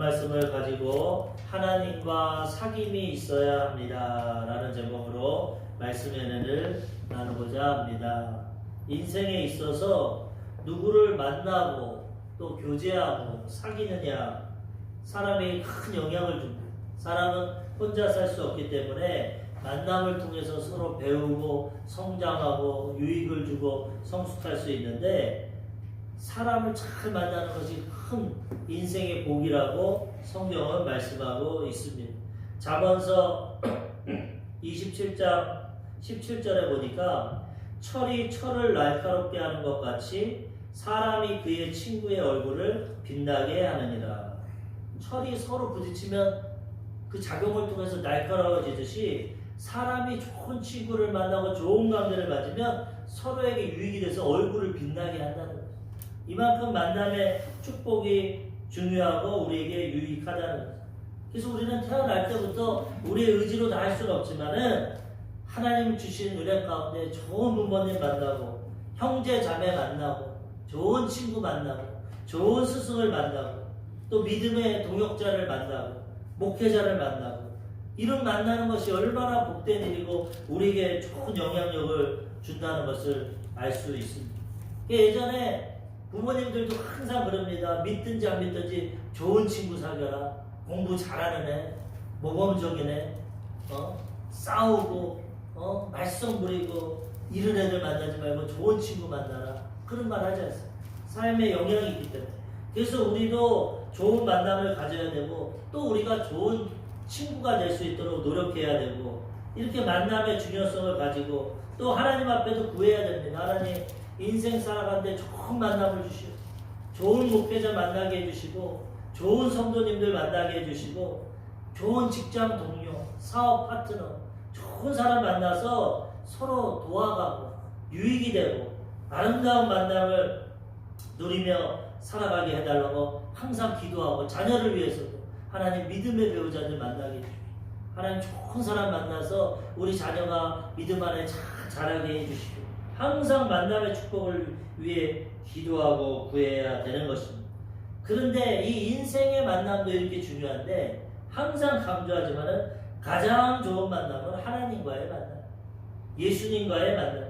말씀을 가지고 하나님과 사귐이 있어야 합니다 라는 제목으로 말씀 연회를 나누고자 합니다. 인생에 있어서 누구를 만나고 또 교제하고 사귀느냐, 사람에게 큰 영향을 줍니다. 사람은 혼자 살 수 없기 때문에 만남을 통해서 서로 배우고 성장하고 유익을 주고 성숙할 수 있는데, 사람을 잘 만나는 것이 큰 인생의 복이라고 성경은 말씀하고 있습니다. 잠언서 27장 17절에 보니까 철이 철을 날카롭게 하는 것 같이 사람이 그의 친구의 얼굴을 빛나게 하느니라. 철이 서로 부딪히면 그 작용을 통해서 날카로워지듯이 사람이 좋은 친구를 만나고 좋은 관계를 가지면 서로에게 유익이 돼서 얼굴을 빛나게 한다는 거죠. 이만큼 만남의 축복이 중요하고 우리에게 유익하다는 거죠. 그래서 우리는 태어날 때부터 우리의 의지로 다 할 수는 없지만은 하나님 주신 은혜 가운데 좋은 부모님 만나고 형제 자매 만나고 좋은 친구 만나고 좋은 스승을 만나고 또 믿음의 동역자를 만나고 목회자를 만나고 이런 만나는 것이 얼마나 복된 일이고 우리에게 좋은 영향력을 준다는 것을 알 수 있습니다. 예전에 부모님들도 항상 그럽니다. 믿든지 안 믿든지 좋은 친구 사귀어라. 공부 잘하는 애, 모범적인 애, 싸우고 말썽 부리고 이런 애들 만나지 말고 좋은 친구 만나라. 그런 말 하지 않습니까? 삶에 영향이 있기 때문에. 그래서 우리도 좋은 만남을 가져야 되고 또 우리가 좋은 친구가 될 수 있도록 노력해야 되고, 이렇게 만남의 중요성을 가지고 또 하나님 앞에도 구해야 됩니다. 하나님, 인생 살아가는데 좋은 만남을 주시고 좋은 목회자 만나게 해주시고 좋은 성도님들 만나게 해주시고 좋은 직장 동료, 사업 파트너, 좋은 사람 만나서 서로 도와가고 유익이 되고 아름다운 만남을 누리며 살아가게 해달라고 항상 기도하고, 자녀를 위해서도 하나님 믿음의 배우자들 만나게 해주시고 하나님 좋은 사람 만나서 우리 자녀가 믿음 안에 잘 자라게 해주시고 항상 만남의 축복을 위해 기도하고 구해야 되는 것입니다. 그런데 이 인생의 만남도 이렇게 중요한데 항상 강조하지만은 가장 좋은 만남은 하나님과의 만남, 예수님과의 만남.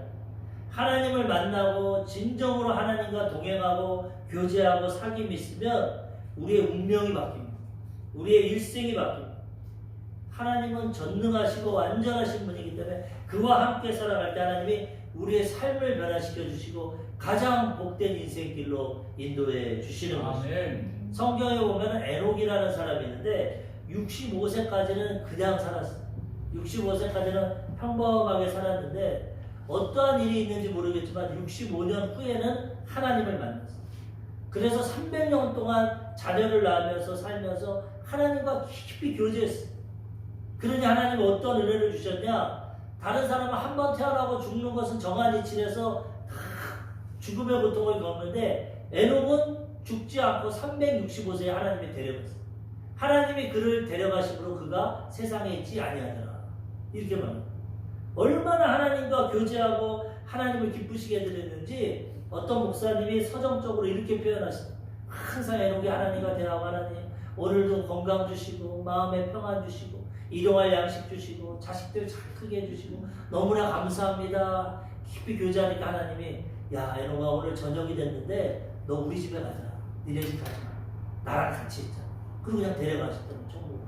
하나님을 만나고 진정으로 하나님과 동행하고 교제하고 사귐이 있으면 우리의 운명이 바뀝니다. 우리의 일생이 바뀝니다. 하나님은 전능하시고 완전하신 분이기 때문에 그와 함께 살아갈 때 하나님이 우리의 삶을 변화시켜 주시고 가장 복된 인생길로 인도해 주시는 것입니다. 성경에 보면 에녹이라는 사람이 있는데 65세까지는 그냥 살았어요. 65세까지는 평범하게 살았는데 어떠한 일이 있는지 모르겠지만 65년 후에는 하나님을 만났어요. 그래서 300년 동안 자녀를 낳으면서 살면서 하나님과 깊이 교제했어요. 그러니 하나님은 어떤 은혜를 주셨냐? 다른 사람은 한 번 태어나고 죽는 것은 정한 이치에서 죽음의 고통을 겪는데 에녹은 죽지 않고 365세에 하나님이 데려갔어요. 하나님이 그를 데려가심으로 그가 세상에 있지 아니하더라. 이렇게 말합니다. 얼마나 하나님과 교제하고 하나님을 기쁘시게 해드렸는지 어떤 목사님이 서정적으로 이렇게 표현하십니다. 항상 에녹이 하나님과 대하고 하나님 오늘도 건강 주시고 마음에 평안 주시고 일용할 양식 주시고 자식들 잘 크게 해주시고 너무나 감사합니다. 깊이 교제하니까 하나님이 야 에녹아 오늘 저녁이 됐는데 너 우리 집에 가자. 니네 집 가지 마. 나랑 같이 있자. 그리고 그냥 데려가셨다는 천국으로.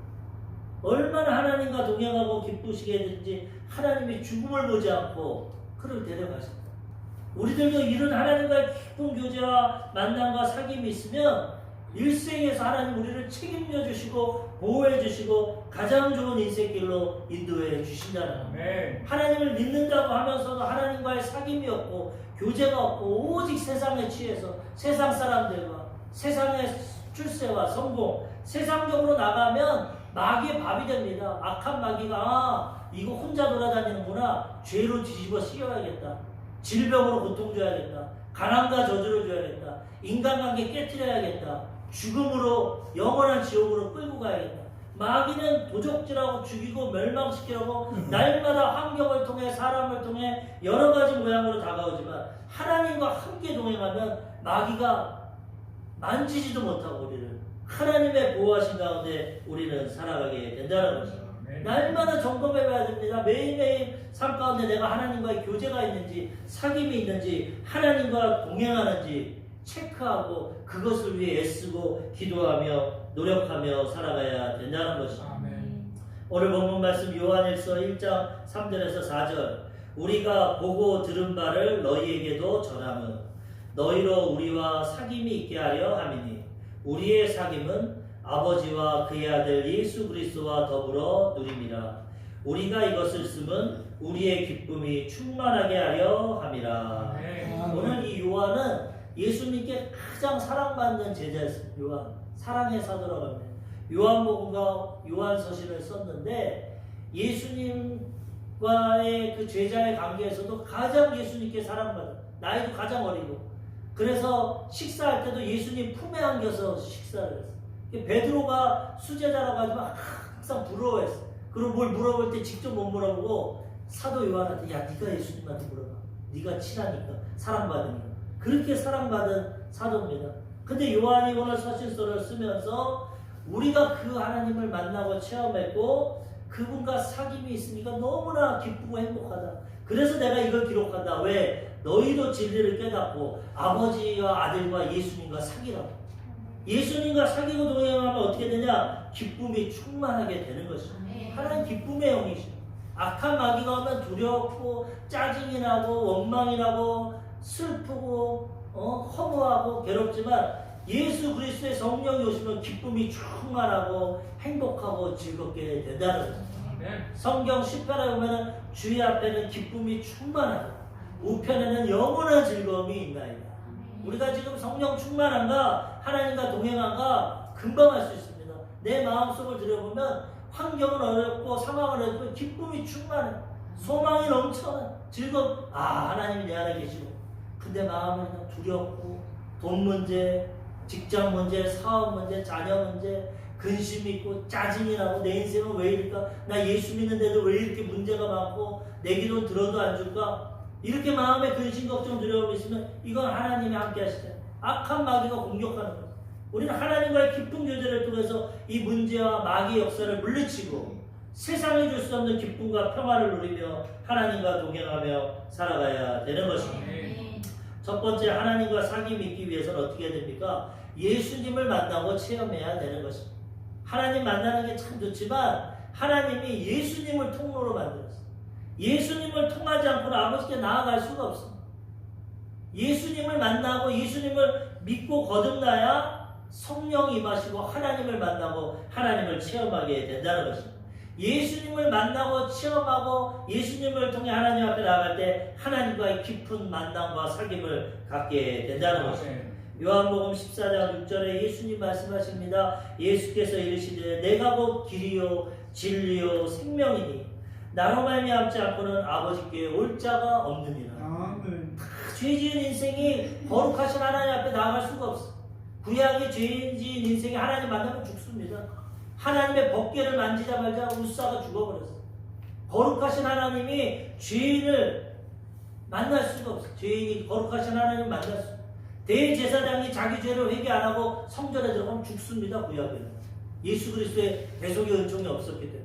얼마나 하나님과 동행하고 기쁘시게 해드는지 하나님이 죽음을 보지 않고 그를 데려가셨다. 우리들도 이런 하나님과의 깊은 교제와 만남과 사귐이 있으면 일생에서 하나님 우리를 책임져 주시고 보호해 주시고 가장 좋은 인생길로 인도해 주신다는 겁니다. 하나님을 믿는다고 하면서도 하나님과의 사귐이 없고 교제가 없고 오직 세상에 취해서 세상 사람들과 세상의 출세와 성공, 세상적으로 나가면 마귀의 밥이 됩니다. 악한 마귀가 이거 혼자 돌아다니는구나. 죄로 뒤집어 씌워야겠다. 질병으로 고통 줘야겠다. 가난과 저주를 줘야겠다. 인간관계 깨트려야겠다. 죽음으로 영원한 지옥으로 끌고 가야겠다. 마귀는 도적질하고 죽이고 멸망시키려고 날마다 환경을 통해 사람을 통해 여러 가지 모양으로 다가오지만 하나님과 함께 동행하면 마귀가 만지지도 못하고 우리를 하나님의 보호하신 가운데 우리는 살아가게 된다는 것입니다. 날마다 점검해봐야 됩니다. 매일매일 삶 가운데 내가 하나님과의 교제가 있는지, 사귐이 있는지, 하나님과 동행하는지 체크하고 그것을 위해 애쓰고 기도하며 노력하며 살아가야 된다는 것입니다. 오늘 본문 말씀 요한일서 1장 3절에서 4절, 우리가 보고 들은 바를 너희에게도 전함은 너희로 우리와 사귐이 있게 하려 함이니 우리의 사귐은 아버지와 그의 아들 예수 그리스도와 더불어 누림이라. 우리가 이것을 쓰면 우리의 기쁨이 충만하게 하려 함이라. 오늘 이 요한은 예수님께 가장 사랑받는 제자였습니다. 요한, 사랑의 사도라고 합니다. 요한복음과 요한서신을 썼는데 예수님과의 그 제자의 관계에서도 가장 예수님께 사랑받은, 나이도 가장 어리고, 그래서 식사할 때도 예수님 품에 안겨서 식사를 했어요. 베드로가 수제자라고 하지만 항상 부러워했어. 그리고 뭘 물어볼 때 직접 못 물어보고 사도 요한한테, 야, 네가 예수님한테 물어봐. 네가 친하니까, 사랑받으니까. 그렇게 사랑받은 사도입니다. 근데 요한이 오늘 서신서를 쓰면서 우리가 그 하나님을 만나고 체험했고 그분과 사귐이 있으니까 너무나 기쁘고 행복하다. 그래서 내가 이걸 기록한다. 왜? 너희도 진리를 깨닫고 아버지와 아들과 예수님과 사귀라고. 예수님과 사귀고 동행하면 어떻게 되냐? 기쁨이 충만하게 되는 것이죠. 하나님 기쁨의 영이시죠. 악한 마귀가 오면 두렵고 짜증이 나고 원망이 나고 슬프고 허무하고 괴롭지만 예수 그리스도의 성령이 오시면 기쁨이 충만하고 행복하고 즐겁게 된다는 거죠. 성경 10편에 보면 주의 앞에는 기쁨이 충만하고 우편에는 영원한 즐거움이 있나이다. 우리가 지금 성령 충만한가, 하나님과 동행한가 금방 알 수 있습니다. 내 마음속을 들여보면 환경은 어렵고 상황은 어렵고 기쁨이 충만해. 소망이 넘쳐나. 즐거움. 하나님이 내 안에 계시고. 근데 마음은 두렵고 돈 문제, 직장 문제, 사업 문제, 자녀 문제, 근심이 있고 짜증이 나고 내 인생은 왜 이럴까? 나 예수 믿는데도 왜 이렇게 문제가 많고 내 기도는 들어도 안 줄까? 이렇게 마음에 근심, 걱정, 두려움이 있으면 이건 하나님이 함께 하시잖아요. 악한 마귀가 공격하는 거예요. 우리는 하나님과의 깊은 교제를 통해서 이 문제와 마귀의 역사를 물리치고 세상이 줄 수 없는 기쁨과 평화를 누리며 하나님과 동행하며 살아가야 되는 것입니다. 첫 번째, 하나님과 사귐이 있기 위해서는 어떻게 해야 됩니까? 예수님을 만나고 체험해야 되는 것입니다. 하나님 만나는 게 참 좋지만 하나님이 예수님을 통로로 만들었어요. 예수님을 통하지 않고는 아버지께 나아갈 수가 없습니다. 예수님을 만나고 예수님을 믿고 거듭나야 성령이 임하시고 하나님을 만나고 하나님을 체험하게 된다는 것입니다. 예수님을 만나고 체험하고 예수님을 통해 하나님 앞에 나아갈 때 하나님과의 깊은 만남과 사귐을 갖게 된다는 것입니다. 요한복음 14장 6절에 예수님 말씀하십니다. 예수께서 이르시되 내가 곧 길이요 진리요 생명이니 나로 말미암지 않고는 아버지께 올 자가 없느니라. 죄 지은 인생이 거룩하신 하나님 앞에 나아갈 수가 없어. 구약의 죄 지은 인생이 하나님 만나면 죽습니다. 하나님의 법궤를 만지자마자 우사가 죽어버렸어. 거룩하신 하나님이 죄인을 만날 수가 없어. 죄인이 거룩하신 하나님을 만날 수 없어. 대제사장이 자기 죄를 회개 안 하고 성전에 들어가면 죽습니다. 구약에는 예수 그리스도의 대속의 은총이 없었기 때문에.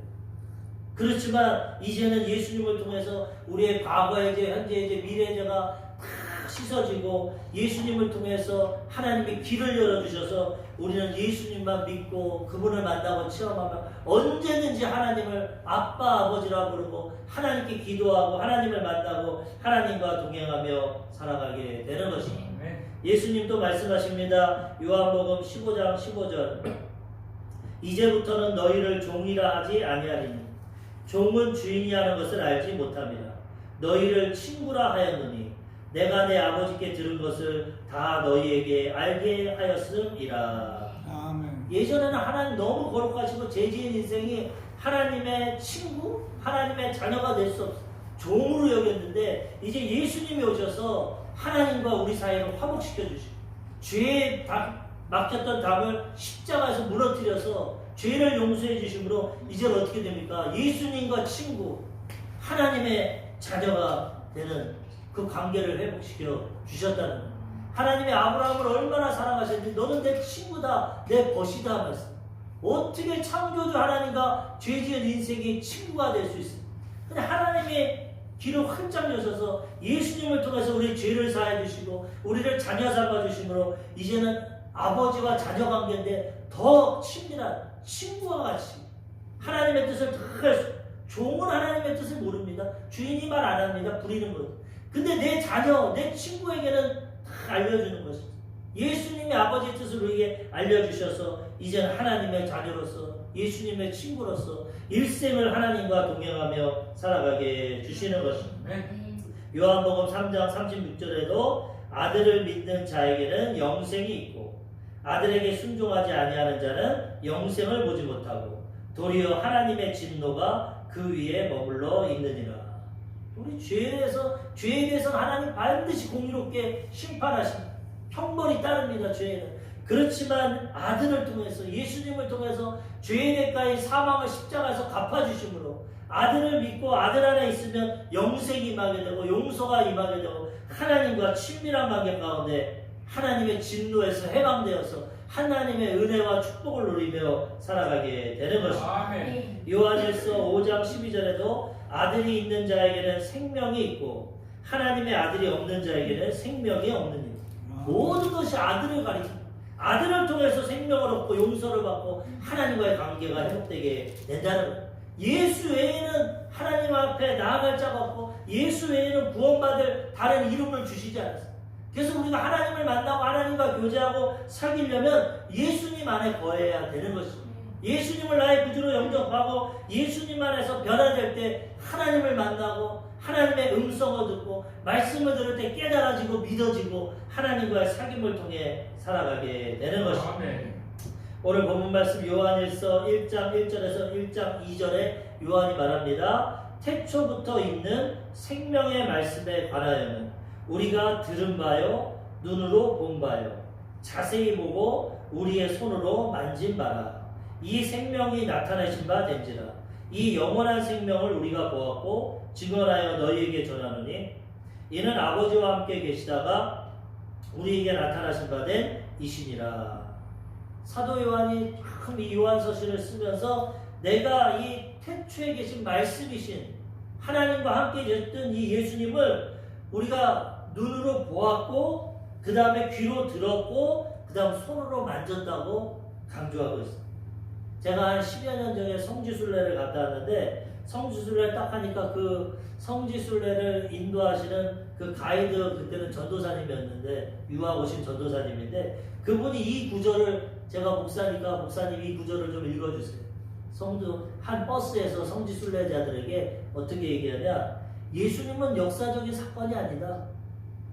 그렇지만 이제는 예수님을 통해서 우리의 과거의 죄, 현재의 죄, 미래의 죄가 다 씻어지고 예수님을 통해서 하나님이 길을 열어주셔서 우리는 예수님만 믿고 그분을 만나고 체험하면 언제든지 하나님을 아빠, 아버지라고 부르고 하나님께 기도하고 하나님을 만나고 하나님과 동행하며 살아가게 되는 것입니다. 예수님도 말씀하십니다. 요한복음 15장 15절, 이제부터는 너희를 종이라 하지 아니하리니 종은 주인이 하는 것을 알지 못합니다. 너희를 친구라 하였느니 내가 내 아버지께 들은 것을 다 너희에게 알게 하였음이라. 아멘. 예전에는 하나님 너무 거룩하시고 죄 지은 인생이 하나님의 친구, 하나님의 자녀가 될 수 없어 종으로 여겼는데 이제 예수님이 오셔서 하나님과 우리 사이를 화목시켜 주시고 죄에 막혔던 담을 십자가에서 무너뜨려서 죄를 용서해 주심으로 이제 어떻게 됩니까? 예수님과 친구, 하나님의 자녀가 되는 그 관계를 회복시켜 주셨다는 거예요. 하나님이 아브라함을 얼마나 사랑하셨는지 너는 내 친구다, 내 벗이다 하면서 어떻게 창조주 하나님과 죄지은 인생의 친구가 될 수 있습니까? 근데 하나님의 길을 활짝 여셔서 예수님을 통해서 우리 죄를 사해 주시고 우리를 자녀 삼아 주심으로 이제는 아버지와 자녀 관계인데 더 친밀한 친구와 같이 하나님의 뜻을 다 할 수. 종은 하나님의 뜻을 모릅니다. 주인이 말 안 합니다. 부리는 것. 근데 내 자녀, 내 친구에게는 다 알려주는 것이죠. 예수님이 아버지의 뜻을 우리에게 알려주셔서 이제는 하나님의 자녀로서 예수님의 친구로서 일생을 하나님과 동행하며 살아가게 해주시는 것입니다. 요한복음 3장 36절에도 아들을 믿는 자에게는 영생이 있고 아들에게 순종하지 아니하는 자는 영생을 보지 못하고 도리어 하나님의 진노가 그 위에 머물러 있느니라. 우리 죄에 대해서는 하나님 반드시 공의롭게 심판하십니다. 형벌이 따릅니다. 죄에는. 그렇지만 아들을 통해서 예수님을 통해서 죄의 대가의 사망을 십자가에서 갚아주심으로 아들을 믿고 아들 안에 있으면 영생이 임하게 되고 용서가 임하게 되고 하나님과 친밀한 관계 가운데 하나님의 진노에서 해방되어서 하나님의 은혜와 축복을 누리며 살아가게 되는 것입니다. 요한일서 5장 12절에도 아들이 있는 자에게는 생명이 있고 하나님의 아들이 없는 자에게는 생명이 없느니라. 모든 것이 아들을 가리킵니다. 아들을 통해서 생명을 얻고 용서를 받고 하나님과의 관계가 회복되게 된다는 것. 예수 외에는 하나님 앞에 나아갈 자가 없고 예수 외에는 구원받을 다른 이름을 주시지 않았습니다. 그래서 우리가 하나님을 만나고 하나님과 교제하고 사귀려면 예수님 안에 거해야 되는 것입니다. 예수님을 나의 구주로 영접하고 예수님 안에서 변화될 때 하나님을 만나고 하나님의 음성을 듣고 말씀을 들을 때 깨달아지고 믿어지고 하나님과의 사귐을 통해 살아가게 되는 것입니다. 오늘 본문 말씀 요한일서 1장 1절에서 1장 2절에 요한이 말합니다. 태초부터 있는 생명의 말씀에 관하여는 우리가 들은 바요 눈으로 본 바요 자세히 보고 우리의 손으로 만진 바라. 이 생명이 나타내신 바 된지라. 이 영원한 생명을 우리가 보았고 증언하여 너희에게 전하노니 이는 아버지와 함께 계시다가 우리에게 나타나신 바 된 이시니라. 사도 요한이 참 이 요한서신을 쓰면서 내가 이 태초에 계신 말씀이신 하나님과 함께 계셨던 이 예수님을 우리가 눈으로 보았고 그 다음에 귀로 들었고 그 다음 손으로 만졌다고 강조하고 있습니다. 제가 한 10여 년 전에 성지순례를 갔다 왔는데 성지순례 딱 하니까 그 성지순례를 인도하시는 그 가이드 그때는 전도사님이었는데 유학 오신 전도사님인데 그분이 이 구절을 제가 목사니까 목사님이 이 구절을 좀 읽어주세요. 성도 한 버스에서 성지순례자들에게 어떻게 얘기하냐 예수님은 역사적인 사건이 아니다.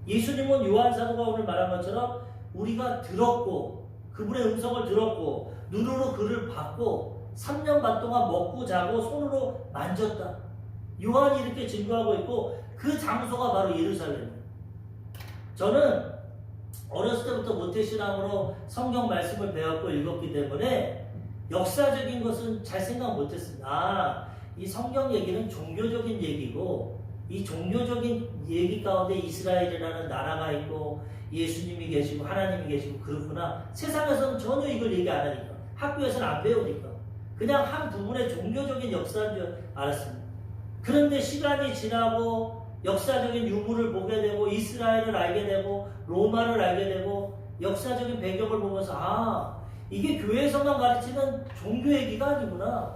예수님은 요한사도가 오늘 말한 것처럼 우리가 들었고 그분의 음성을 들었고 눈으로 그를 봤고 3년 반 동안 먹고 자고 손으로 만졌다. 요한이 이렇게 증거하고 있고 그 장소가 바로 예루살렘입니다. 저는 어렸을 때부터 모태신앙으로 성경 말씀을 배웠고 읽었기 때문에 역사적인 것은 잘 생각 못했습니다. 이 성경 얘기는 종교적인 얘기고 이 종교적인 얘기 가운데 이스라엘이라는 나라가 있고 예수님이 계시고 하나님이 계시고 그렇구나. 세상에서는 전혀 이걸 얘기 안 하니까 학교에서는 안 배우니까 그냥 한 부분의 종교적인 역사인 줄 알았습니다. 그런데 시간이 지나고 역사적인 유물을 보게 되고 이스라엘을 알게 되고 로마를 알게 되고 역사적인 배경을 보면서 아 이게 교회에서만 가르치는 종교 얘기가 아니구나.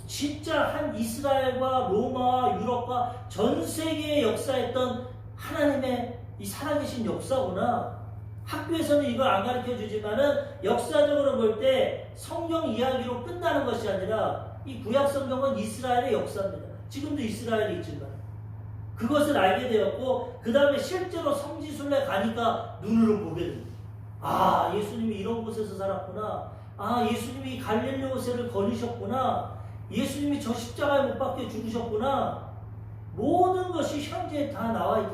진짜 한 이스라엘과 로마와 유럽과 전 세계에 역사했던 하나님의 이 살아계신 역사구나. 학교에서는 이걸 안 가르쳐 주지만은 역사적으로 볼 때 성경 이야기로 끝나는 것이 아니라 이 구약 성경은 이스라엘의 역사입니다. 지금도 이스라엘이 있지만 그것을 알게 되었고 그 다음에 실제로 성지순례 가니까 눈으로 보게 됩니다. 아 예수님이 이런 곳에서 살았구나. 아 예수님이 갈릴리 호세를 거니셨구나. 예수님이 저 십자가에 못 박혀 죽으셨구나. 모든 것이 현재 다 나와 있다.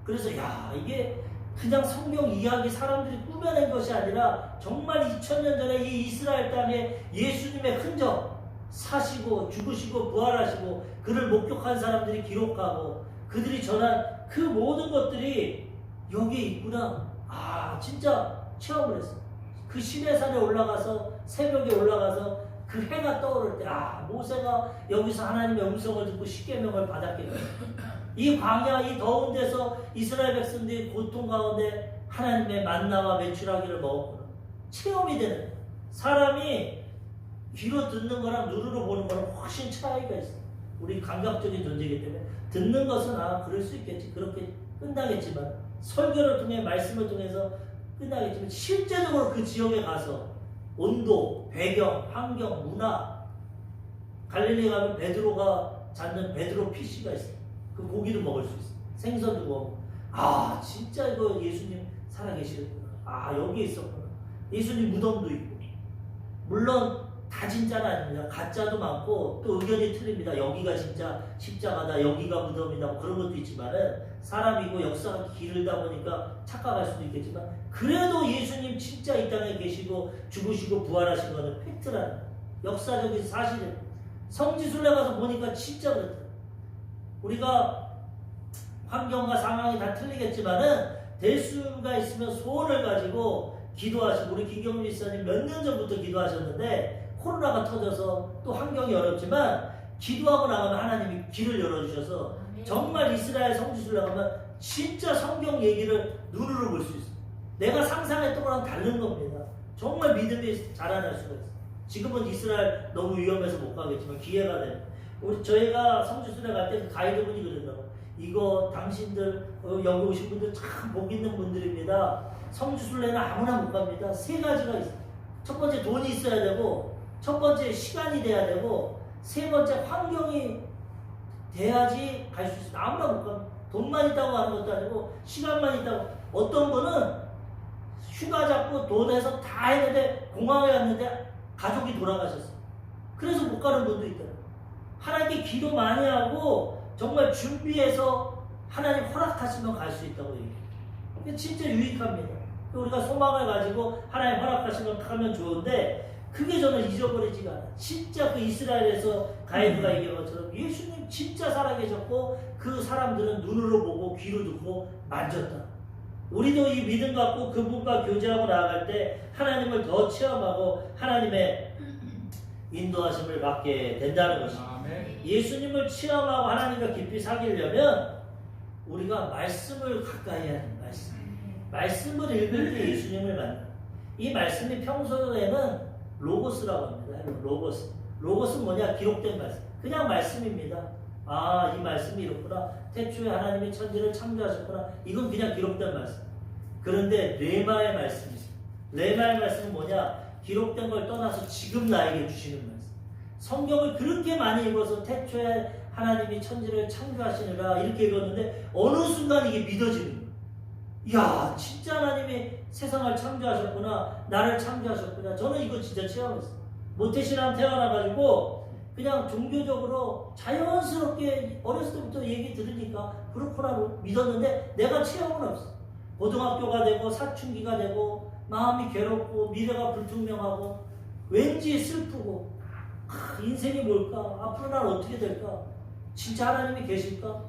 그래서 야 이게 그냥 성경 이야기 사람들이 꾸며낸 것이 아니라 정말 2000년 전에 이 이스라엘 땅에 예수님의 흔적 사시고 죽으시고 부활하시고 그를 목격한 사람들이 기록하고 그들이 전한 그 모든 것들이 여기에 있구나. 아, 진짜 체험을 했어. 그 시내산에 올라가서 새벽에 올라가서 그 해가 떠오를 때, 아, 모세가 여기서 하나님의 음성을 듣고 십계명을 받았겠구나. 이 광야, 이 더운 데서 이스라엘 백성들이 고통 가운데 하나님의 만나와 메추라기를 먹었구나. 체험이 되는 거야. 사람이 귀로 듣는 거랑 눈으로 보는 거랑 훨씬 차이가 있어. 우리 감각적인 존재이기 때문에 듣는 것은 그럴 수 있겠지. 그렇게 끝나겠지만 설교를 통해 말씀을 통해서 끝나겠지만 실제적으로 그 지역에 가서 온도, 배경, 환경, 문화 갈릴리 가면 베드로가 잡는 베드로 피쉬가 있어. 그 고기도 먹을 수 있어. 생선도 먹고. 아, 진짜 이거 예수님 살아계시구나. 여기에 있었구나. 예수님 무덤도 있고. 물론 다 진짜는 아닙니다. 가짜도 많고 또 의견이 틀립니다. 여기가 진짜 십자가다, 여기가 무덤이다, 뭐 그런 것도 있지만은 사람이고 역사가 길다 보니까 착각할 수도 있겠지만 그래도 예수님 진짜 이 땅에 계시고 죽으시고 부활하신 거는 팩트라는 거예요. 역사적인 사실은 성지순례 가서 보니까 진짜 그렇다. 우리가 환경과 상황이 다 틀리겠지만은 될 수가 있으면 소원을 가지고 기도하시고 우리 김경민 목사님 몇 년 전부터 기도하셨는데 코로나가 터져서 또 환경이 어렵지만 기도하고 나가면 하나님이 길을 열어주셔서 정말 이스라엘 성지순례 가면 진짜 성경 얘기를 눈으로 볼 수 있어요. 내가 상상했던 거랑 다른 겁니다. 정말 믿음이 자라날 수가 있어요. 지금은 이스라엘 너무 위험해서 못 가겠지만 기회가 되면 저희가 성지순례 갈 때 그 가이드분이 그러더라고요. 이거 당신들 여기 오신 분들 참 복 있는 분들입니다. 성지순례는 아무나 못 갑니다. 세 가지가 있어요. 첫 번째 돈이 있어야 되고 첫 번째 시간이 돼야 되고 세 번째 환경이 돼야지 갈 수 있어요. 아무나 못 갑니다. 돈만 있다고 하는 것도 아니고 시간만 있다고. 어떤 분은 휴가 잡고 돈 해서 다 했는데 공항에 갔는데 가족이 돌아가셨어요. 그래서 못 가는 분도 있더라고요. 하나님께 기도 많이 하고 정말 준비해서 하나님 허락하시면 갈 수 있다고 얘기해요. 이게 진짜 유익합니다. 우리가 소망을 가지고 하나님 허락하시면 가면 좋은데 그게 저는 잊어버리지가 않아요. 진짜 그 이스라엘에서 가이드가 얘기한 것처럼 예수님 진짜 살아계셨고 그 사람들은 눈으로 보고 귀로 듣고 만졌다. 우리도 이 믿음 갖고 그분과 교제하고 나아갈 때 하나님을 더 체험하고 하나님의 인도하심을 받게 된다는 것입니다. 예수님을 체험하고 하나님과 깊이 사귀려면 우리가 말씀을 가까이 해야 합니다. 말씀을 읽을 때 예수님을 만나. 이 말씀이 평소에는 로고스라고 합니다. 로고스. 로고스는 뭐냐? 기록된 말씀. 그냥 말씀입니다. 이 말씀이 이렇구나. 태초에 하나님이 천지를 창조하셨구나. 이건 그냥 기록된 말씀. 그런데 레마의 말씀이 있어요. 레마의 말씀은 뭐냐? 기록된 걸 떠나서 지금 나에게 주시는 말씀. 성경을 그렇게 많이 읽어서 태초에 하나님이 천지를 창조하시느라 이렇게 읽었는데 어느 순간 이게 믿어지는 거예요. 이야, 진짜 하나님이 세상을 창조하셨구나. 나를 창조하셨구나. 저는 이거 진짜 체험했어요. 모태신앙 태어나가지고 그냥 종교적으로 자연스럽게 어렸을 때부터 얘기 들으니까 그렇구나 믿었는데 내가 체험은 없어. 고등학교가 되고 사춘기가 되고 마음이 괴롭고 미래가 불투명하고 왠지 슬프고 인생이 뭘까? 앞으로 난 어떻게 될까? 진짜 하나님이 계실까?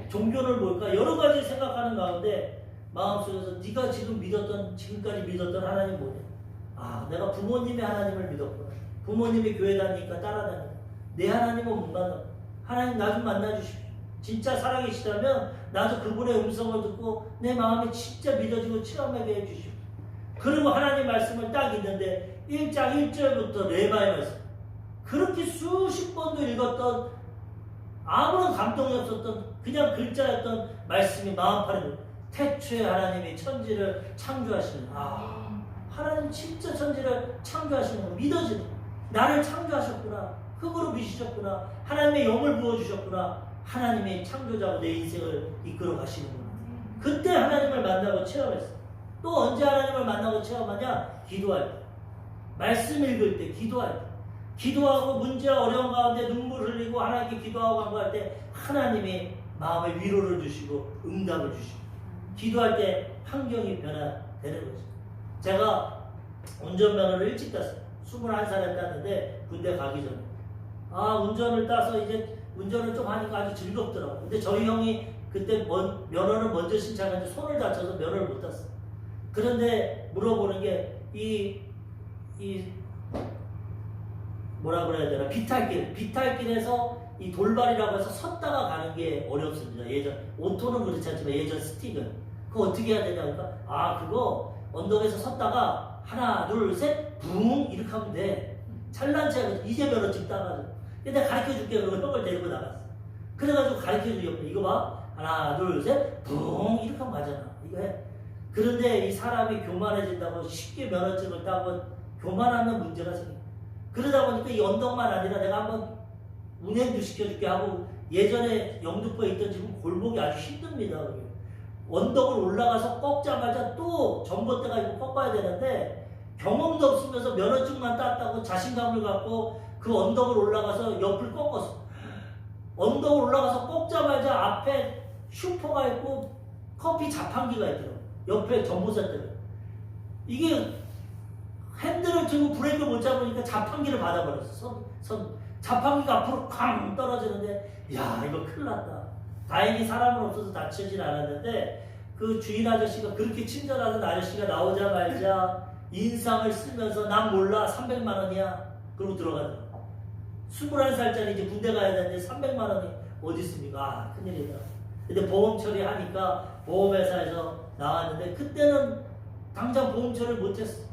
종교를 뭘까? 여러 가지 생각하는 가운데 마음속에서 네가 지금까지 믿었던 하나님 뭐냐? 내가 부모님의 하나님을 믿었구나. 부모님이 교회 다니니까 따라다니고 내 하나님은 못 만나. 하나님 나 좀 만나주십시오. 진짜 살아계시다면 나도 그분의 음성을 듣고 내 마음이 진짜 믿어지고 체험하게 해주십시오. 그리고 하나님 말씀을 딱 읽는데 1장 1절부터 레마의 말씀 그렇게 수십 번도 읽었던 아무런 감동이 없었던 그냥 글자였던 말씀이 마음판에 태초에 하나님이 천지를 창조하시는 하나님 진짜 천지를 창조하시는 거 믿어지는 나를 창조하셨구나. 흙으로 빚으셨구나. 하나님의 영을 부어주셨구나. 하나님의 창조자고 내 인생을 이끌어 가시는구나. 그때 하나님을 만나고 체험했어. 또 언제 하나님을 만나고 체험하냐? 기도할 때. 말씀 읽을 때, 기도할 때. 기도하고 문제와 어려운 가운데 눈물 흘리고 하나님께 기도하고 한거 할 때 하나님이 마음의 위로를 주시고 응답을 주시고 기도할 때 환경이 변화되는 거죠. 제가 운전면허를 일찍 땄어요. 21살에 땄는데 군대 가기 전에 운전을 따서 이제 운전을 좀 하니까 아주 즐겁더라고요. 근데 저희 형이 그때 면허를 먼저 신청했는데 손을 다쳐서 면허를 못 땄어. 그런데 물어보는 게 이 뭐라 그래야 되나, 비탈길에서 이 돌발이라고 해서 섰다가 가는 게 어렵습니다. 예전 오토는 그렇지 않지만 예전 스틱은 그거 어떻게 해야 되냐 그러니까 그거 언덕에서 섰다가 하나 둘 셋 붕 이렇게 하면 돼. 찰란체 이제 면허증 따가지고. 근데 가르쳐 줄게 그러고 형을 데리고 나갔어. 그래가지고 가르쳐 주려고 이거 봐 하나 둘 셋 붕 이렇게 하면 가잖아. 이거 해. 그런데 이 사람이 교만해진다고 쉽게 면허증을 따고 교만하면 문제가 생겨. 그러다 보니까 이 언덕만 아니라 내가 한번 운행도 시켜줄게 하고 예전에 영등포에 있던 지금 골목이 아주 힘듭니다. 언덕을 올라가서 꺾자마자 또 전봇대가 있고 꺾어야 되는데 경험도 없으면서 면허증만 땄다고 자신감을 갖고 그 언덕을 올라가서 옆을 꺾었어. 언덕을 올라가서 꺾자마자 앞에 슈퍼가 있고 커피 자판기가 있더라고. 옆에 전봇대가. 이게 핸들을 들고 브레이크를 못 잡으니까 자판기를 받아버렸어. 자판기가 앞으로 쾅 떨어지는데 야 이거 큰일 났다. 다행히 사람은 없어서 다치진 않았는데 그 주인 아저씨가 그렇게 친절하던 아저씨가 나오자마자 인상을 쓰면서 난 몰라 300만 원이야. 그러고 들어가더라고. 21살짜리 이제 군대 가야 되는데 300만 원이 어디 있습니까? 큰일이다. 근데 보험 처리하니까 보험회사에서 나왔는데 그때는 당장 보험 처리를 못했어.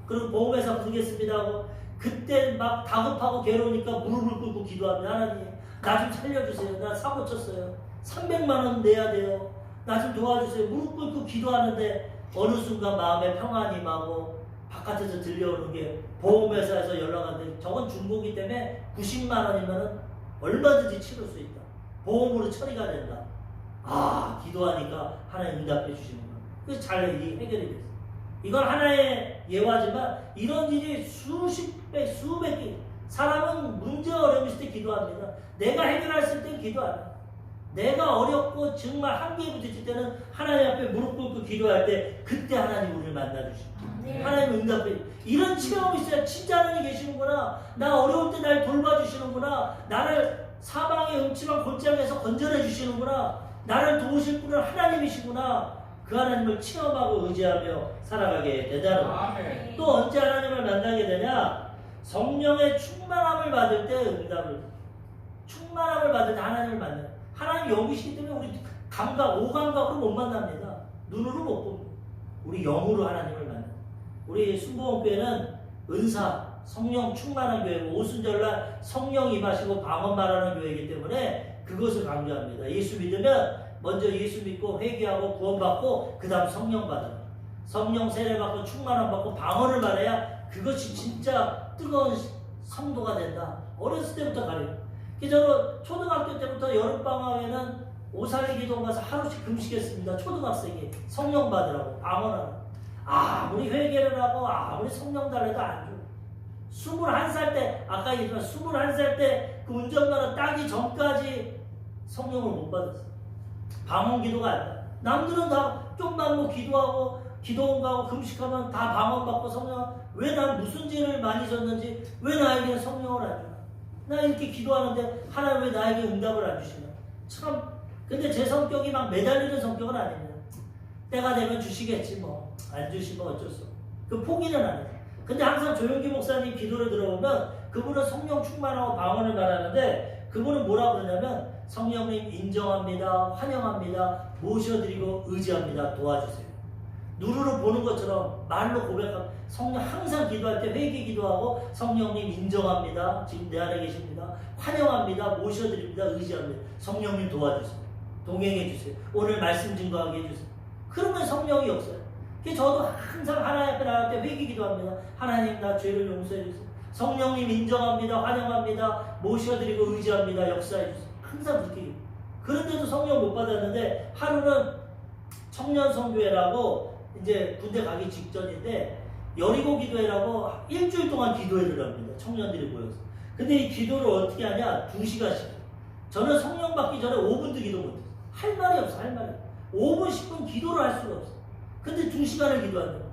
그리고 보험회사 부르겠습니다 하고 그때 막 다급하고 괴로우니까 무릎을 꿇고 기도합니다. 하나님 나 좀 살려주세요. 나 사고 쳤어요. 300만 원 내야 돼요. 나 좀 도와주세요. 무릎 꿇고 기도하는데 어느 순간 마음에 평안이 임하고 바깥에서 들려오는 게 보험회사에서 연락 왔는데 저건 중고기 때문에 90만 원이면 얼마든지 치를 수 있다. 보험으로 처리가 된다. 기도하니까 하나님 응답해 주시는 거야. 그래서 잘 해결이 됐어. 이건 하나의 예화지만 이런 일이 수십 배, 수백 개. 사람은 문제 어려움 있을 때 기도합니다. 내가 해결할 수 있을 때 기도 안 해. 내가 어렵고 정말 한계에 부딪힐 때는 하나님 앞에 무릎 꿇고 기도할 때 그때 하나님 우리를 만나주십니다. 하나님 응답해. 이런 체험이 있어야 진짜 하나님이 계시는구나. 나 어려울 때 날 돌봐주시는구나. 나를 사방의 음침한 골짜기에서 건져내 주시는구나. 나를 도우실 분은 하나님이시구나. 그 하나님을 체험하고 의지하며 살아가게 되다는. 또 언제 하나님을 만나게 되냐? 성령의 충만함을 받을 때 응답을. 충만함을 받을 때 하나님을 만나요. 하나님 여기시기 때문에 우리 감각, 오감각으로 못 만납니다. 눈으로 못 봅니다. 우리 영으로 하나님을 만나요. 우리 순복음교회는 은사, 성령 충만한 교회고 오순절날 성령 임하시고 방언 말하는 교회이기 때문에 그것을 강조합니다. 예수 믿으면 먼저 예수 믿고 회개하고 구원받고 그 다음 성령 받아요. 성령 세례받고 충만함 받고 방언을 말해야 그것이 진짜 뜨거운 성도가 된다. 어렸을 때부터 가르쳐요. 저는 초등학교 때부터 여름방학에는 오사리 기도 가서 하루씩 금식했습니다. 초등학생이 성령 받으라고 방언하라고. 아무리 회개를 하고 아무리 성령 달래도 안 줘. 21살 때 아까 얘기했지만 21살 때 그 운전면허 따기 전까지 성령을 못 받았어. 방언 기도가 안 돼. 남들은 다 좀만 뭐 기도하고 기도원 가고 금식하면 다 방언 받고 성령. 왜 난 무슨 죄를 많이 졌는지 왜 나에게 성령을 안 주나? 나 이렇게 기도하는데 하나님 왜 나에게 응답을 안 주시나? 참. 근데 제 성격이 막 매달리는 성격은 아닙니다. 때가 되면 주시겠지 뭐. 안 주시면 어쩔 수 없어. 그 포기는 안 해요. 근데 항상 조용기 목사님 기도를 들어보면 그분은 성령 충만하고 방언을 말하는데 그분은 뭐라고 그러냐면 성령님 인정합니다. 환영합니다. 모셔드리고 의지합니다. 도와주세요. 눈으로 보는 것처럼 말로 고백하고 성령 항상 기도할 때 회개 기도하고 성령님 인정합니다. 지금 내 안에 계십니다. 환영합니다. 모셔드립니다. 의지합니다. 성령님 도와주세요. 동행해 주세요. 오늘 말씀 증거하게 해주세요. 그러면 성령이 없어요. 저도 항상 하나님 앞에 나갈 때 회개 기도합니다. 하나님 나 죄를 용서해 주세요. 성령님 인정합니다. 환영합니다. 모셔드리고 의지합니다. 역사해 주세요. 항상 그렇게. 그런데도 성령 못 받았는데 하루는 청년 성교회라고 이제 군대 가기 직전인데 여리고 기도회라고 일주일 동안 기도회를 합니다. 청년들이 모여서. 근데 이 기도를 어떻게 하냐? 2시간씩. 저는 성령 받기 전에 5분도 기도 못해요. 할 말이 없어. 할 말이. 5분 10분 기도를 할 수가 없어. 근데 2시간을 기도한다.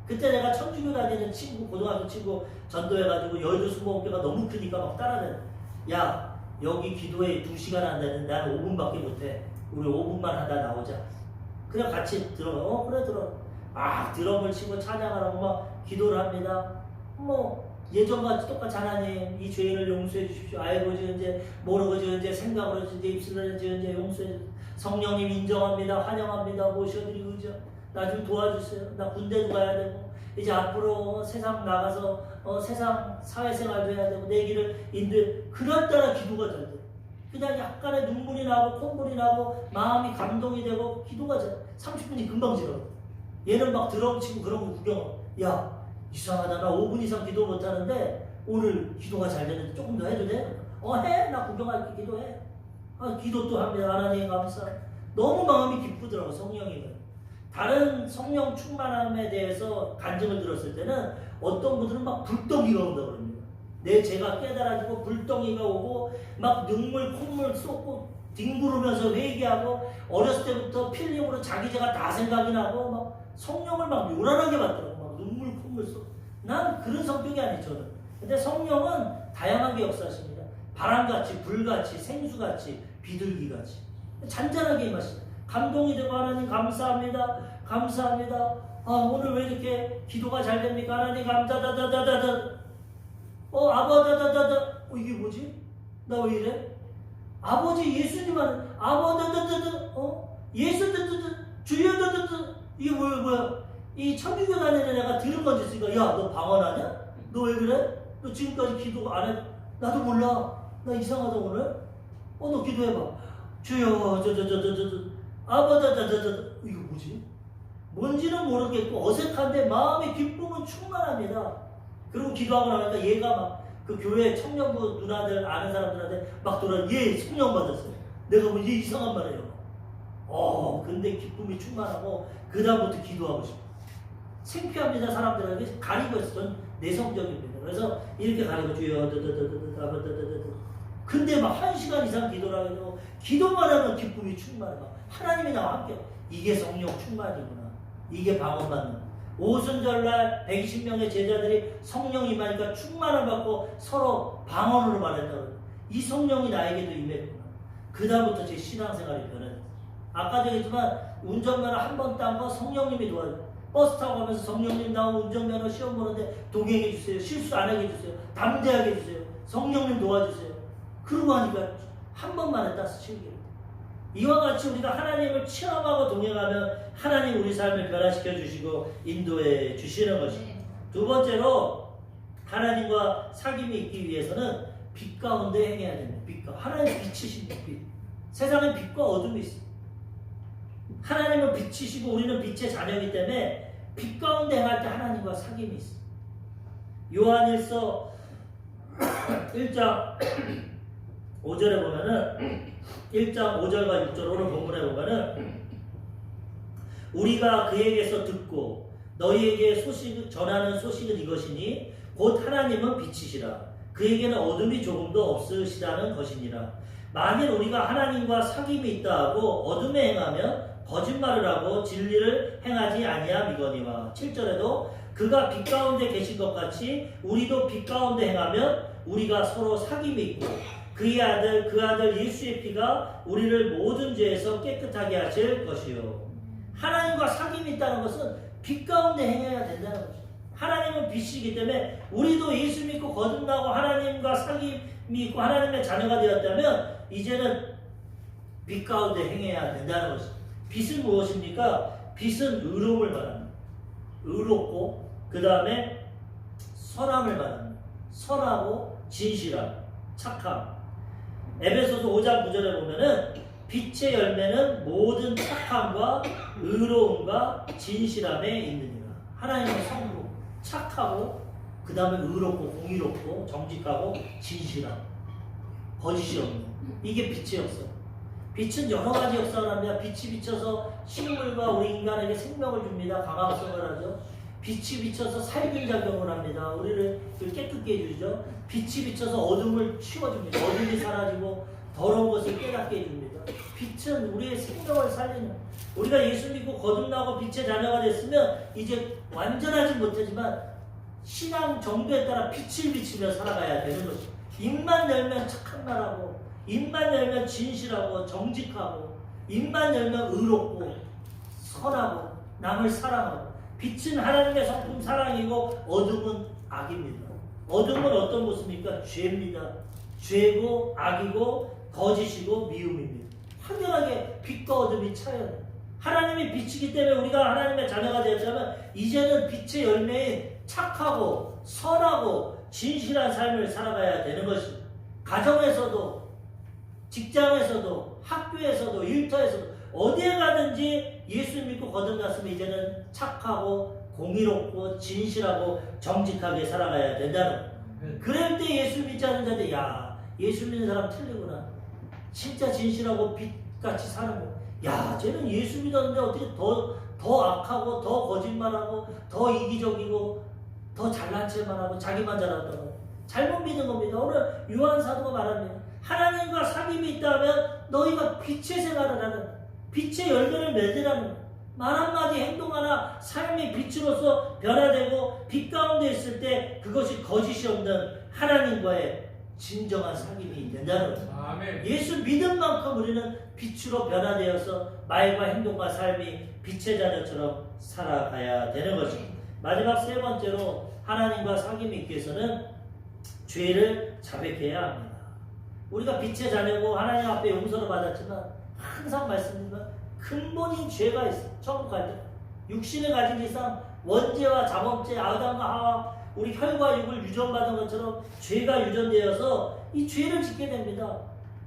그때 내가 천주교 다니는 친구, 고등학교 친구 전도해가지고 여의도 순복음교가 너무 크니까 막 따라다녀. 야, 여기 기도에 2시간 안 되는데 나는 5분밖에 못해. 우리 5분만 하다 나오자. 그래 같이 들어. 그래 들어. 드럼을 치고 찬양하라고 막 기도를 합니다. 뭐 예전같이 똑같이 하나님 이 죄를 용서해 주십시오. 알고 지은제 모르고 지은제 생각으로 지은제 입술로 지은제 용서해 주십시오. 성령님 인정합니다. 환영합니다. 모셔드리고죠. 나 좀 도와주세요. 나 군대도 가야 되고 이제 앞으로 세상 나가서 세상 사회생활도 해야 되고 내 길을 인도해. 그럴때나 기도가 잘 돼. 그냥 약간의 눈물이 나고 콧물이 나고 마음이 감동이 되고 기도가 잘 돼. 30분이 금방 지나. 얘는 막 드럼 치고 그런 거 구경하고. 야 이상하다. 나 5분 이상 기도 못하는데 오늘 기도가 잘 되는데 조금 더 해도 돼? 해. 나 구경할게. 기도해. 기도 또 합니다. 하나님 감사. 너무 마음이 기쁘더라고 성령이면. 다른 성령 충만함에 대해서 간증을 들었을 때는 어떤 분들은 막 불덩이가 온다고 그럽니다. 내 죄가 깨달아지고 불덩이가 오고 막 눈물 콧물 쏟고 뒹구르면서 회개하고 어렸을 때부터 필름으로 자기 죄가 다 생각이 나고 막 성령을 막 요란하게 받더라고. 막 눈물 콧물 쏟고. 난 그런 성격이 아니에요 저는. 근데 성령은 다양하게 역사하십니다. 바람같이 불같이 생수같이 비둘기같이 잔잔하게 임하십니다. 감동이 되고 하나님 감사합니다. 감사합니다. 오늘 왜 이렇게 기도가 잘 됩니까? 하나님 감사다다다다다. 아버다다다다. 이게 뭐지? 나 왜 이래? 아버지 예수님은 아버다다다다. 예수다다다. 주여다다다. 이게 뭐야? 이 천주교 다니는 애가 들은 건지 있으니까 야 너 방언하냐? 너 왜 그래? 너 지금까지 기도 안 해? 나도 몰라. 나 이상하다 오늘. 너 기도해봐. 주여 아버다다다다. 이거 뭐지? 뭔지는 모르겠고 어색한데 마음의 기쁨은 충만합니다. 그리고 기도하고 나니까 얘가 막 그 교회 청년부 누나들 아는 사람들한테 막 돌아. 얘 성령 받았어요. 내가 뭐 얘 이상한 말이에요. 근데 기쁨이 충만하고 그 다음부터 기도하고 싶어. 창피합니다. 사람들에게 가리고 있어. 전 내성적입니다. 그래서 이렇게 가리고 주여 근데 막 1시간 이상 기도를 하게 되고 기도만 하면 기쁨이 충만해. 하나님이 나와 함께. 이게 성령 충만이구나. 이게 방언 받는. 오순절날 120명의 제자들이 성령 임하니까 충만을 받고 서로 방언으로 말했다고. 이 성령이 나에게도 임했구나. 그 다음부터 제 신앙생활이 변했어요. 아까도 얘기했지만 운전면허 한 번 딴 거 성령님이 도와줘요. 버스 타고 가면서 성령님 나오고 운전면허 시험 보는데 동행해 주세요. 실수 안 하게 해주세요. 담대하게 해주세요. 성령님 도와주세요. 그러고 하니까 한 번만에 따서 치우게. 이와 같이 우리가 하나님을 체험하고 동행하면 하나님 우리 삶을 변화시켜 주시고 인도해 주시는 것입니다. 두 번째로 하나님과 사귐이 있기 위해서는 빛 가운데 행해야 됩니다. 빛 가운데. 하나님 빛이신 빛. 세상엔 빛과 어둠이 있습니다. 하나님은 빛이시고 우리는 빛의 자녀이기 때문에 빛 가운데 행할 때 하나님과 사귐이 있습니다. 요한일서 1장 5절에 보면은 1장 5절과 6절 오늘 본문에 보면은 우리가 그에게서 듣고 너희에게 전하는 소식은 이것이니 곧 하나님은 빛이시라. 그에게는 어둠이 조금도 없으시다는 것이니라. 만일 우리가 하나님과 사귐이 있다 하고 어둠에 행하면 거짓말을 하고 진리를 행하지 아니함이거니와. 7절에도 그가 빛 가운데 계신 것 같이 우리도 빛 가운데 행하면 우리가 서로 사귐이 있고 그 아들 예수의 피가 우리를 모든 죄에서 깨끗하게 하실 것이요. 하나님과 사귐이 있다는 것은 빛 가운데 행해야 된다는 것이죠. 하나님은 빛이기 때문에 우리도 예수 믿고 거듭나고 하나님과 사귐이 있고 하나님의 자녀가 되었다면 이제는 빛 가운데 행해야 된다는 것이죠. 빛은 무엇입니까? 빛은 의로움을 말합니다. 의롭고 그 다음에 선함을 말합니다. 선하고 진실함, 착함. 에베소서 5장 9절에 보면은 빛의 열매는 모든 착함과 의로움과 진실함에 있느니라. 하나님의 성부, 착하고 그 다음에 의롭고 공의롭고 정직하고 진실함, 거짓이 없는 이게 빛의 역사. 빛은 여러 가지 역사를 합니다. 빛이 비쳐서 식물과 우리 인간에게 생명을 줍니다. 강함성을 하죠. 빛이 비쳐서 살균 작용을 합니다. 우리를 깨끗게 해주죠. 빛이 비쳐서 어둠을 치워줍니다. 어둠이 사라지고 더러운 것을 깨닫게 해줍니다. 빛은 우리의 생명을 살리는, 우리가 예수 믿고 거듭나고 빛의 자녀가 됐으면 이제 완전하지 못하지만 신앙 정도에 따라 빛을 비치며 살아가야 되는 거죠. 입만 열면 착한 말하고 입만 열면 진실하고 정직하고 입만 열면 의롭고 선하고 남을 사랑하고. 빛은 하나님의 성품 사랑이고 어둠은 악입니다. 어둠은 어떤 모습입니까? 죄입니다. 죄고 악이고 거짓이고 미움입니다. 확연하게 빛과 어둠이 차이가 나요. 하나님이 빛이기 때문에 우리가 하나님의 자녀가 되었다면 이제는 빛의 열매인 착하고 선하고 진실한 삶을 살아가야 되는 것입니다. 가정에서도 직장에서도 학교에서도 일터에서도 어디에 가든지 예수 믿고 거듭났으면 이제는 착하고 공의롭고 진실하고 정직하게 살아가야 된다는 거예요. 그럴 때 예수 믿지 않는 자들 야 예수 믿는 사람 틀리구나. 진짜 진실하고 빛같이 사는 거. 야 쟤는 예수 믿었는데 어떻게 더 악하고 더 거짓말하고 더 이기적이고 더 잘난 체만 하고 자기만 잘한다고. 잘못 믿는 겁니다. 오늘 요한 사도가 말합니다. 하나님과 사귐이 있다면 너희가 빛의 생활을 하는 빛의 열매를 맺으라는 말 한마디 행동 하나 삶의 빛으로서 변화되고 빛 가운데 있을 때 그것이 거짓이 없는 하나님과의 진정한 사귐이 된다는 거죠. 아멘. 예수 믿은 만큼 우리는 빛으로 변화되어서 말과 행동과 삶이 빛의 자녀처럼 살아가야 되는 거죠. 마지막 세 번째로 하나님과 사귐이 있기 위해서는 죄를 자백해야 합니다. 우리가 빛의 자녀고 하나님 앞에 용서를 받았지만 항상 말씀드리지만 근본인 죄가 있어. 천국 갈 때 육신을 가진 이상 원죄와 자범죄 아담과 하와 우리 혈과 육을 유전받은 것처럼 죄가 유전되어서 이 죄를 짓게 됩니다.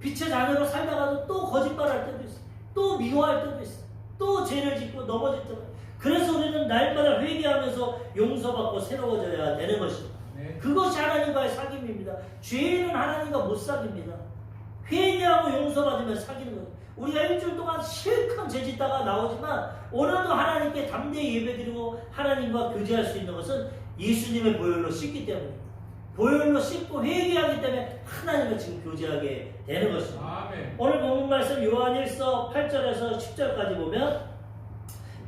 빛의 자녀로 살다가도 또 거짓말할 때도 있어. 또 미워할 때도 있어. 또 죄를 짓고 넘어질 때도. 그래서 우리는 날마다 회개하면서 용서받고 새로워져야 되는 것입니다. 네. 그것이 하나님과의 사귐입니다. 죄인은 하나님과 못 사귑니다. 회개하고 용서받으면 사귀는 거예요. 우리가 일주일 동안 실컷 죄짓다가 나오지만 오늘도 하나님께 담대히 예배드리고 하나님과 교제할 수 있는 것은 예수님의 보혈로 씻기 때문입니다. 보혈로 씻고 회개하기 때문에 하나님과 지금 교제하게 되는 것입니다. 아멘. 오늘 본문 말씀 요한 1서 8절에서 10절까지 보면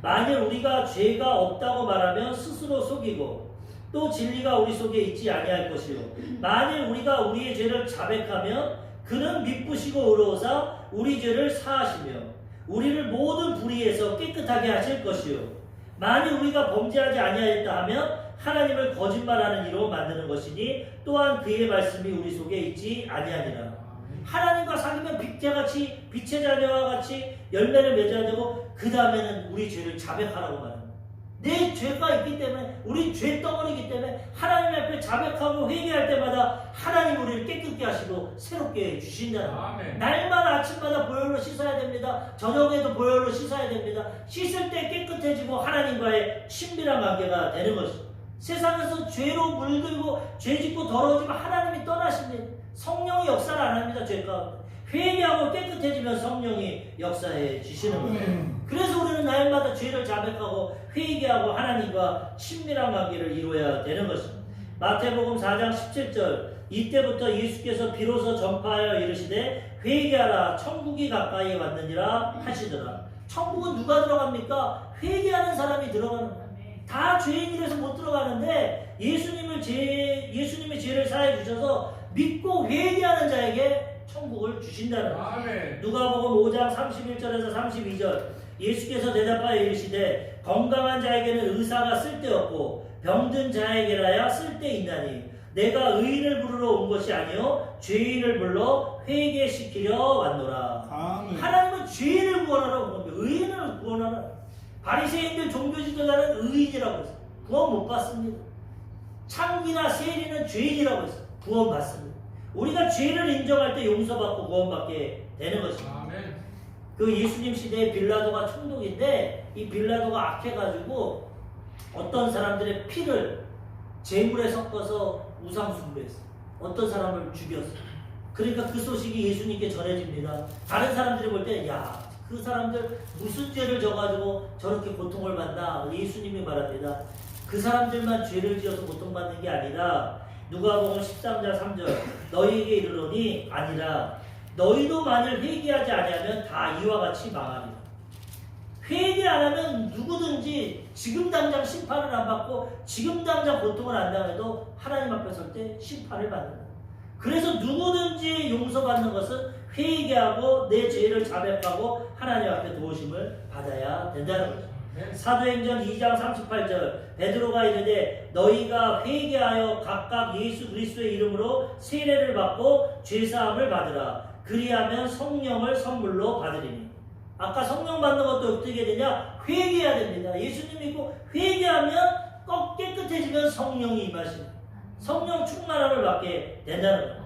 만일 우리가 죄가 없다고 말하면 스스로 속이고 또 진리가 우리 속에 있지 아니할 것이요 만일 우리가 우리의 죄를 자백하면 그는 미쁘시고 의로우사 우리 죄를 사하시며 우리를 모든 불의에서 깨끗하게 하실 것이요 만일 우리가 범죄하지 아니하였다 하면 하나님을 거짓말하는 이로 만드는 것이니 또한 그의 말씀이 우리 속에 있지 아니하니라. 하나님과 사귀면 빛같이 빛의 자녀와 같이 열매를 맺어야 되고 그 다음에는 우리 죄를 자백하라고 말합니다. 내 죄가 있기 때문에 우리 죄덩어리이기 때문에 하나님 앞에 자백하고 회개할 때마다 하나님 우리를 깨끗게 하시고 새롭게 해주신다는 거예요. 날마다 아침마다 보혈로 씻어야 됩니다. 저녁에도 보혈로 씻어야 됩니다. 씻을 때 깨끗해지고 하나님과의 친밀한 관계가 되는 것입니다. 세상에서 죄로 물들고 죄짓고 더러워지면 하나님이 떠나십니다. 성령이 역사를 안 합니다. 죄가 회개하고 깨끗해지면 성령이 역사해 주시는 거예요. 그래서 우리는 날마다 죄를 자백하고 회개하고 하나님과 친밀한 관계를 이루어야 되는 것입니다. 마태복음 4장 17절 이때부터 예수께서 비로소 전파하여 이르시되 회개하라 천국이 가까이 왔느니라 하시더라. 천국은 누가 들어갑니까? 회개하는 사람이 들어가는 거예요. 다 죄인이라서 못 들어가는데 예수님이 죄를 사해 주셔서 믿고 회개하는 자에게 천국을 주신다는 거예요. 누가복음 5장 31절에서 32절 예수께서 대답하여 이르시되 건강한 자에게는 의사가 쓸데없고 병든 자에게라야 쓸데있나니 내가 의인을 부르러 온 것이 아니요 죄인을 불러 회개시키려 왔노라. 아멘. 하나님은 죄인을 구원하러 온 겁니다. 의인을 구원하라. 바리새인들 종교 지도자는 의인이라고 했어요. 구원 못 받습니다. 창기나 세리는 죄인이라고 했어요. 구원 받습니다. 우리가 죄를 인정할 때 용서받고 구원받게 되는 것입니다. 아멘. 그 예수님 시대에 빌라도가 총독인데 이 빌라도가 악해가지고 어떤 사람들의 피를 제물에 섞어서 우상숭배했어요. 어떤 사람을 죽였어요. 그러니까 그 소식이 예수님께 전해집니다. 다른 사람들이 볼 때 야 그 사람들 무슨 죄를 져가지고 저렇게 고통을 받나. 예수님이 말합니다. 그 사람들만 죄를 지어서 고통받는 게 아니라 누가복음 13장 3절 너희에게 이르노니 아니라 너희도 만일 회개하지 아니하면 다 이와 같이 망하리라. 회개 안 하면 누구든지 지금 당장 심판을 안 받고 지금 당장 고통을 안 당해도 하나님 앞에 설 때 심판을 받는다. 그래서 누구든지 용서받는 것은 회개하고 내 죄를 자백하고 하나님 앞에 도우심을 받아야 된다는 거죠. 사도행전 2장 38절 베드로가 이르되 너희가 회개하여 각각 예수 그리스도의 이름으로 세례를 받고 죄사함을 받으라. 그리하면 성령을 선물로 받으리니. 아까 성령 받는 것도 어떻게 되냐? 회개해야 됩니다. 예수님 믿고 회개하면 꼭 깨끗해지면 성령이 임하시는 성령 충만함을 받게 된다는 거예요.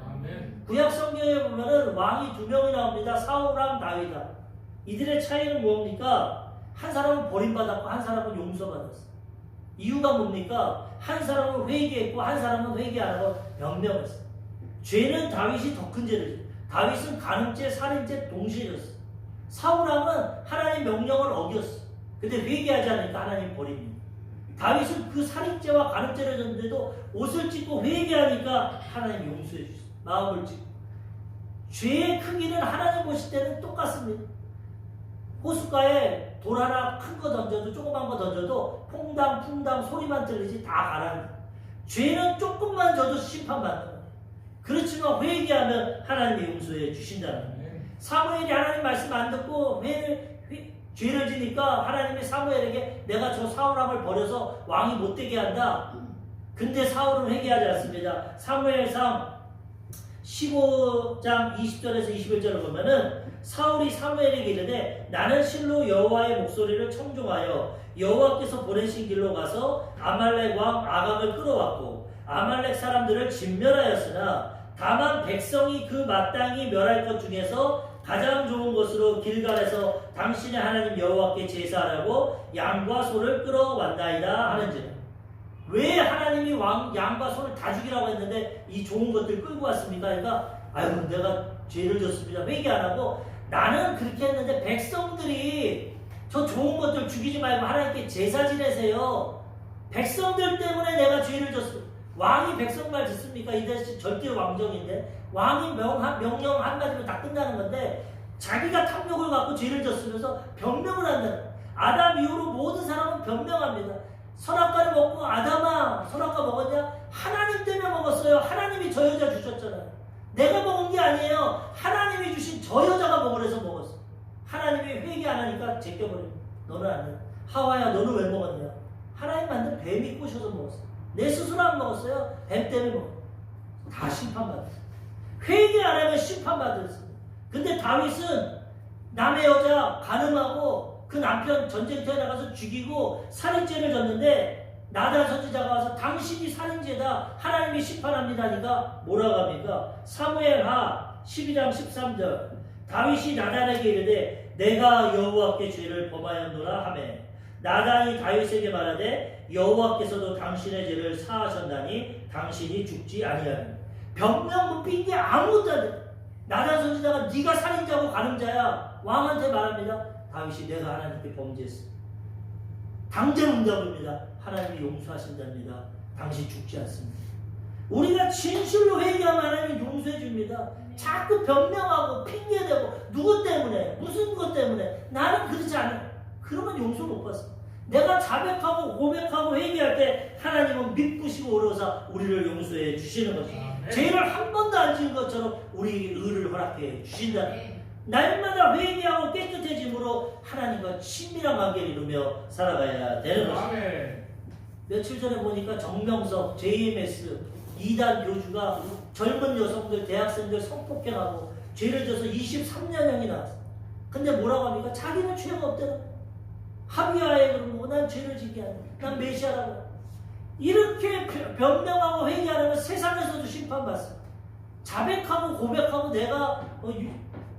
구약 성경에 보면은 왕이 두 명이 나옵니다. 사울랑 다윗이다. 이들의 차이는 뭡니까? 한 사람은 버림받았고 한 사람은 용서받았어. 이유가 뭡니까? 한 사람은 회개했고 한 사람은 회개 안 하고 변명했어. 죄는 다윗이 더 큰 죄를 졌어. 다윗은 간음죄, 살인죄 동시에 졌어. 사울왕은 하나님 명령을 어겼어. 근데 회개하지 않으니까 하나님 버립니다. 다윗은 그 살인죄와 간음죄를 졌는데도 옷을 찢고 회개하니까 하나님 용서해 주셨어. 마음을 찢고. 죄의 크기는 하나님 보실 때는 똑같습니다. 호숫가에 돌 하나 큰 거 던져도 조그만 거 던져도 퐁당 퐁당 소리만 들리지 다 가라앉아. 죄는 조금만 져도 심판받는 거예요. 그렇지만 회개하면 하나님이 용서해 주신다는 거예요. 사무엘이 하나님 말씀 안 듣고 죄를 지니까 하나님이 사무엘에게 내가 저 사울왕을 버려서 왕이 못되게 한다. 근데 사울은 회개하지 않습니다. 사무엘상 15장 20절에서 21절을 보면은 사울이 사무엘에게 이르되 나는 실로 여호와의 목소리를 청종하여 여호와께서 보내신 길로 가서 아말렉 왕 아각을 끌어왔고 아말렉 사람들을 진멸하였으나 다만 백성이 그 마땅히 멸할 것 중에서 가장 좋은 것으로 길갈에서 당신의 하나님 여호와께 제사하라고 양과 소를 끌어왔나이다 하는지라. 왜 하나님이 양과 소를 다 죽이라고 했는데 이 좋은 것들 끌고 왔습니까? 그러니까 아유 내가 죄를 졌습니다. 회개 안 하고 나는 그렇게 했는데 백성들이 저 좋은 것들 죽이지 말고 하나님께 제사 지내세요. 백성들 때문에 내가 죄를 졌습니다. 왕이 백성 말 듣습니까? 이 대신 절대 왕정인데 왕이 명령 한마디로 다 끝나는 건데 자기가 탐욕을 갖고 죄를 졌으면서 변명을 한다는 거예요. 아담 이후로 모든 사람은 변명합니다. 선악과를 먹고 아담아 선악과 먹었냐? 하나님 때문에 먹었어요. 하나님이 저 여자 주셨잖아요. 내가 먹은 게 아니에요. 하나님이 주신 저 여자가 먹으래서 먹었어. 하나님이 회개 안 하니까 제껴버립니다. 너는 안 돼. 하와야 너는 왜 먹었냐? 하나님 만든 뱀이 꼬셔서 먹었어. 내 스스로 안 먹었어요. 뱀 때문에 먹었어. 다 심판받았어. 회개 안 하면 심판받았어. 근데 다윗은 남의 여자 간음하고 그 남편 전쟁터에 나가서 죽이고 살인죄를 졌는데 나단 선지자가 와서 당신이 살인죄다 하나님이 심판합니다 하니까 뭐라고 합니까? 사무엘하 12장 13절 다윗이 나단에게 이르되 내가 여호와께 죄를 범하였노라 하매 나단이 다윗에게 말하되 여호와께서도 당신의 죄를 사하셨나니 당신이 죽지 아니하니. 변명 핑계 아무것도 안 돼. 나단 선지자가 네가 살인자고 간음자야 왕한테 말합니다. 다윗이 내가 하나님께 범죄했어. 당장 응답입니다. 하나님이 용서하신답니다. 당신 죽지 않습니다. 우리가 진실로 회개하면 하나님이 용서해 줍니다. 자꾸 변명하고 핑계대고 누구 때문에 무슨 것 때문에 나는 그렇지 않아. 그러면 용서 못 받습니다. 내가 자백하고 고백하고 회개할 때 하나님은 믿으시고 오로사 우리를 용서해 주시는 것입니다. 죄를 한 번도 안 지은 것처럼 우리에게 의를 허락해 주신다. 날마다 회개하고 깨끗해짐으로 하나님과 친밀한 관계를 이루며 살아가야 되는 것입니다. 며칠 전에 보니까 정명석, JMS, 2단 교주가 젊은 여성들, 대학생들 성폭행하고 죄를 져서 23년형이 나왔어요. 근데 뭐라고 합니까? 자기는 죄가 없다는 거예요. 합의하에 그런 거고 난 죄를 지게 하는 거예요. 난 메시아라고. 이렇게 변명하고 회개하려면 세상에서도 심판받습니다. 자백하고 고백하고 내가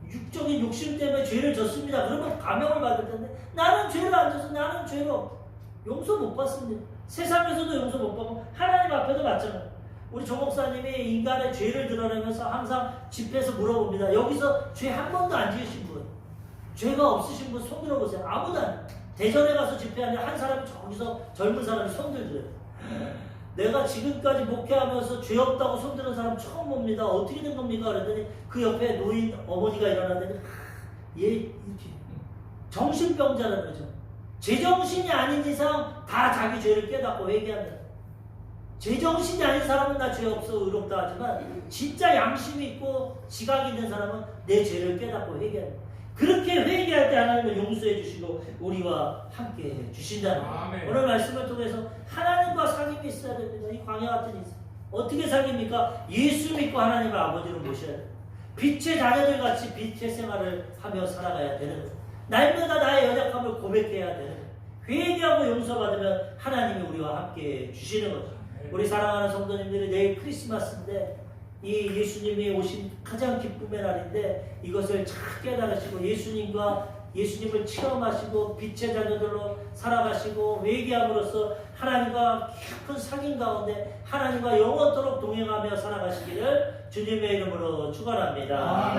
육적인 욕심 때문에 죄를 졌습니다. 그러면 감형을 받을 텐데 나는 죄를 안 져서 나는 죄로 용서 못 받습니다. 세상에서도 용서 못 받고 하나님 앞에도 마찬가지예요. 우리 조 목사님이 인간의 죄를 드러내면서 항상 집회에서 물어봅니다. 여기서 죄 한 번도 안 지으신 분, 죄가 없으신 분 손 들어보세요. 아무도 안 해요. 대전에 가서 집회하는데 한 사람이 저기서 젊은 사람이 손 들더래요. 내가 지금까지 목회하면서 죄 없다고 손드는 사람 처음 봅니다. 어떻게 된 겁니까? 그랬더니 그 옆에 노인 어머니가 일어나더니 얘 이렇게 정신병자라는 거죠. 제정신이 아닌 이상 다 자기 죄를 깨닫고 회개합니다. 제정신이 아닌 사람은 나 죄 없어 의롭다 하지만 진짜 양심이 있고 지각이 있는 사람은 내 죄를 깨닫고 회개합니다. 그렇게 회개할 때 하나님은 용서해 주시고 우리와 함께 해 주신다는 거예요. 오늘 말씀을 통해서 하나님과 사귐이 있어야 됩니다. 이 광야 같은 인생 어떻게 사귐입니까? 예수 믿고 하나님을 아버지로 모셔야 돼요. 빛의 자녀들 같이 빛의 생활을 하며 살아가야 되는 거예요. 날마다 나의 연약함을 고백해야 되는 거예요. 회개하고 용서받으면 하나님이 우리와 함께 주시는 거죠. 우리 사랑하는 성도님들이 내일 크리스마스인데 이 예수님이 오신 가장 기쁨의 날인데 이것을 잘 깨달으시고 예수님을 체험하시고 빛의 자녀들로 살아가시고 회개함으로써 하나님과 깊은 사귐 가운데 하나님과 영원토록 동행하며 살아가시기를 주님의 이름으로 축원합니다.